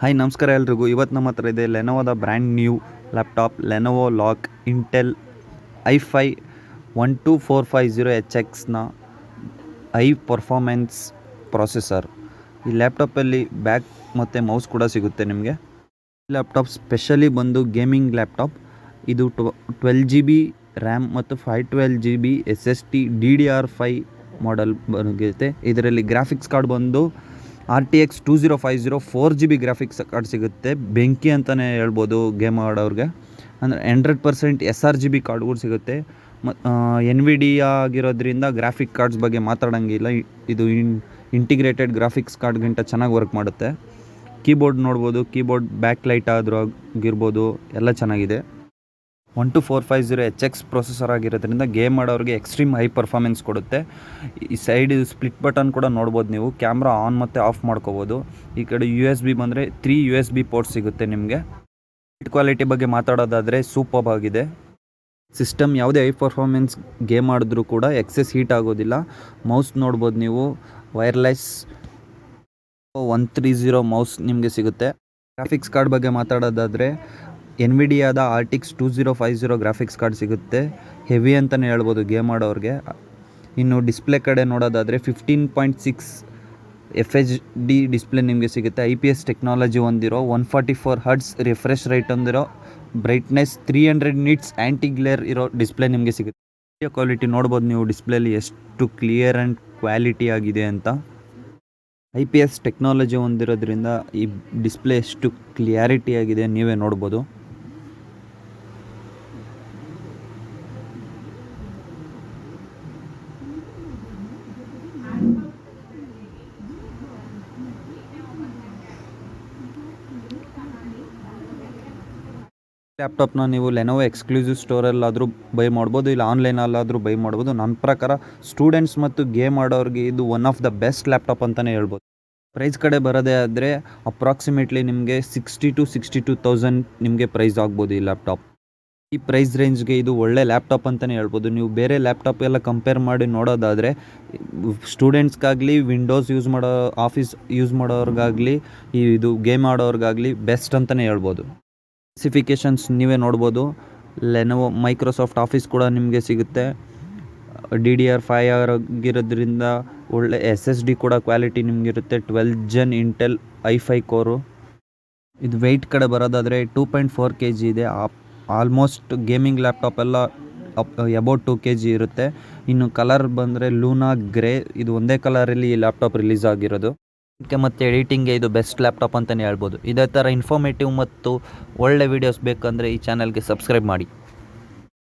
Hi ನಮಸ್ಕಾರ ಎಲ್ರಿಗೂ. ಇವತ್ತು ನಮ್ಮ ಹತ್ರ ಇದೆ ಲೆನೋವೋದ brand new laptop Lenovo LOQ Intel i5-12450HX high performance processor. ಈ ಲ್ಯಾಪ್ಟಾಪಲ್ಲಿ ಬ್ಯಾಕ್ ಮತ್ತು ಮೌಸ್ ಕೂಡ ಸಿಗುತ್ತೆ ನಿಮಗೆ. ಈ ಲ್ಯಾಪ್ಟಾಪ್ ಸ್ಪೆಷಲಿ ಬಂದು ಗೇಮಿಂಗ್ ಲ್ಯಾಪ್ಟಾಪ್. ಇದು 12GB ರ್ಯಾಮ್ ಮತ್ತು 512GB SSD DDR5 ಮಾಡೆಲ್ ಬಂದಿರುತ್ತೆ. ಇದರಲ್ಲಿ ಗ್ರಾಫಿಕ್ಸ್ ಕಾರ್ಡ್ ಬಂದು RTX 2050 4GB ಗ್ರಾಫಿಕ್ಸ್ ಕಾರ್ಡ್ ಸಿಗುತ್ತೆ. ಬೆಂಕಿ ಅಂತಲೇ ಹೇಳ್ಬೋದು ಗೇಮ್ ಆಡೋರಿಗೆ. ಅಂದರೆ 100% sRGB ಕಾರ್ಡ್ ಕೂಡ ಸಿಗುತ್ತೆ. NVIDIA ಆಗಿರೋದ್ರಿಂದ ಗ್ರಾಫಿಕ್ ಕಾರ್ಡ್ಸ್ ಬಗ್ಗೆ ಮಾತಾಡೋಂಗಿಲ್ಲ. ಇದು ಇಂಟಿಗ್ರೇಟೆಡ್ ಗ್ರಾಫಿಕ್ಸ್ ಕಾರ್ಡ್ಗಿಂತ ಚೆನ್ನಾಗಿ ವರ್ಕ್ ಮಾಡುತ್ತೆ. ಕೀಬೋರ್ಡ್ ನೋಡ್ಬೋದು, ಕೀಬೋರ್ಡ್ ಬ್ಯಾಕ್ ಲೈಟ್ ಆದರೂ ಆಗಿರ್ಬೋದು, ಎಲ್ಲ ಚೆನ್ನಾಗಿದೆ. 12450HX ಪ್ರೊಸೆಸರ್ ಆಗಿರೋದ್ರಿಂದ ಗೇಮ್ ಆಡೋರಿಗೆ ಎಕ್ಸ್ಟ್ರೀಮ್ ಹೈ ಪರ್ಫಾರ್ಮೆನ್ಸ್ ಕೊಡುತ್ತೆ. ಈ ಸೈಡ್ ಸ್ಪ್ಲಿಟ್ ಬಟನ್ ಕೂಡ ನೋಡ್ಬೋದು ನೀವು. ಕ್ಯಾಮ್ರಾ ಆನ್ ಮತ್ತು ಆಫ್ ಮಾಡ್ಕೋಬೋದು. ಈ ಕಡೆ USB ಬಂದರೆ 3 USB ಪೋರ್ಟ್ ಸಿಗುತ್ತೆ ನಿಮಗೆ. ಕ್ವಾಲಿಟಿ ಬಗ್ಗೆ ಮಾತಾಡೋದಾದರೆ ಸೂಪರ್ ಆಗಿದೆ. ಸಿಸ್ಟಮ್ ಯಾವುದೇ ಹೈ ಪರ್ಫಾರ್ಮೆನ್ಸ್ ಗೇಮ್ ಆಡಿದ್ರೂ ಕೂಡ ಎಕ್ಸೆಸ್ ಹೀಟ್ ಆಗೋದಿಲ್ಲ. ಮೌಸ್ ನೋಡ್ಬೋದು ನೀವು, ವೈರ್ಲೆಸ್ 130 ಮೌಸ್ ನಿಮಗೆ ಸಿಗುತ್ತೆ. ಗ್ರಾಫಿಕ್ಸ್ ಕಾರ್ಡ್ ಬಗ್ಗೆ ಮಾತಾಡೋದಾದರೆ NVIDIAದ RTX 2050 ಗ್ರಾಫಿಕ್ಸ್ ಕಾರ್ಡ್ ಸಿಗುತ್ತೆ. ಹೆವಿ ಅಂತಲೇ ಹೇಳ್ಬೋದು ಗೇಮ್ ಆಡೋರಿಗೆ. ಇನ್ನು ಡಿಸ್ಪ್ಲೇ ಕಡೆ ನೋಡೋದಾದರೆ 15.6 FHD ಡಿಸ್ಪ್ಲೇ ನಿಮಗೆ ಸಿಗುತ್ತೆ. IPS ಟೆಕ್ನಾಲಜಿ ಹೊಂದಿರೋ 144 Hz ರಿಫ್ರೆಶ್ ರೇಟ್ ಹೊಂದಿರೋ ಬ್ರೈಟ್ನೆಸ್ 300 ನಿಟ್ಸ್ ಆ್ಯಂಟಿ ಗ್ಲೇರ್ ಇರೋ ಡಿಸ್ಪ್ಲೇ ನಿಮಗೆ ಸಿಗುತ್ತೆ. ವಿಡಿಯೋ ಕ್ವಾಲಿಟಿ ನೋಡ್ಬೋದು ನೀವು ಡಿಸ್ಪ್ಲೇಲಿ ಎಷ್ಟು ಕ್ಲಿಯರ್ ಆ್ಯಂಡ್ ಕ್ವಾಲಿಟಿ ಆಗಿದೆ ಅಂತ. IPS ಟೆಕ್ನಾಲಜಿ ಹೊಂದಿರೋದ್ರಿಂದ ಈ ಡಿಸ್ಪ್ಲೇ ಎಷ್ಟು ಕ್ಲಿಯಾರಿಟಿ ಆಗಿದೆ ನೀವೇ ನೋಡ್ಬೋದು. ಲ್ಯಾಪ್ಟಾಪ್ನ ನೀವು ಲೆನೋವೋ ಎಕ್ಸ್ಕ್ಲೂಸಿವ್ ಸ್ಟೋರಲ್ಲಾದರೂ ಬೈ ಮಾಡ್ಬೋದು, ಇಲ್ಲ ಆನ್ಲೈನಲ್ಲಾದರೂ ಬೈ ಮಾಡ್ಬೋದು. ನನ್ನ ಪ್ರಕಾರ ಸ್ಟೂಡೆಂಟ್ಸ್ ಮತ್ತು ಗೇಮ್ ಆಡೋರಿಗೆ ಇದು one of the best laptop ಅಂತಲೇ ಹೇಳ್ಬೋದು. ಪ್ರೈಸ್ ಕಡೆ ಬರೋದೇ ಆದರೆ ಅಪ್ರಾಕ್ಸಿಮೇಟ್ಲಿ ನಿಮಗೆ 60,000-62,000 ನಿಮಗೆ ಪ್ರೈಸ್ ಆಗ್ಬೋದು ಈ ಲ್ಯಾಪ್ಟಾಪ್. ಈ ಪ್ರೈಸ್ ರೇಂಜ್ಗೆ ಇದು ಒಳ್ಳೆ ಲ್ಯಾಪ್ಟಾಪ್ ಅಂತಲೇ ಹೇಳ್ಬೋದು. ನೀವು ಬೇರೆ ಲ್ಯಾಪ್ಟಾಪ್ ಎಲ್ಲ ಕಂಪೇರ್ ಮಾಡಿ ನೋಡೋದಾದರೆ ಸ್ಟೂಡೆಂಟ್ಸ್ಗಾಗಲಿ, ವಿಂಡೋಸ್ ಯೂಸ್ ಮಾಡೋ, ಆಫೀಸ್ ಯೂಸ್ ಮಾಡೋರ್ಗಾಗಲಿ, ಇದು ಗೇಮ್ ಆಡೋರ್ಗಾಗಲಿ ಬೆಸ್ಟ್ ಅಂತಲೇ ಹೇಳ್ಬೋದು. ಸ್ಪೆಸಿಫಿಕೇಷನ್ಸ್ ನೀವೇ ನೋಡ್ಬೋದು. ಲೆನೋವೋ ಮೈಕ್ರೋಸಾಫ್ಟ್ ಆಫೀಸ್ ಕೂಡ ನಿಮಗೆ ಸಿಗುತ್ತೆ. DDR5 ಆಗಿರೋದ್ರಿಂದ ಒಳ್ಳೆ SSD ಕೂಡ ಕ್ವಾಲಿಟಿ ನಿಮಗಿರುತ್ತೆ. 12 Gen Intel i5 ಕೋರು. ಇದು ವೆಯ್ಟ್ ಕಡೆ ಬರೋದಾದರೆ 2.4 kg ಇದೆ. ಆಲ್ಮೋಸ್ಟ್ ಗೇಮಿಂಗ್ ಲ್ಯಾಪ್ಟಾಪ್ ಎಲ್ಲ ಅಬೌಟ್ 2 kg ಇರುತ್ತೆ. ಇನ್ನು ಕಲರ್ ಬಂದರೆ ಲೂನಾ ಗ್ರೇ, ಇದು ಒಂದೇ ಕಲರಲ್ಲಿ ಈ ಲ್ಯಾಪ್ಟಾಪ್ ರಿಲೀಸ್ ಆಗಿರೋದು. ಮತ್ತು ಎಡಿಟಿಂಗ್ಗೆ ಇದು ಬೆಸ್ಟ್ ಲ್ಯಾಪ್ಟಾಪ್ ಅಂತಲೇ ಹೇಳ್ಬೋದು. ಇದೇ ಥರ ಇನ್ಫಾರ್ಮೇಟಿವ್ ಮತ್ತು ಒಳ್ಳೆ ವೀಡಿಯೋಸ್ ಬೇಕಂದರೆ ಈ ಚಾನಲ್ಗೆ ಸಬ್ಸ್ಕ್ರೈಬ್ ಮಾಡಿ.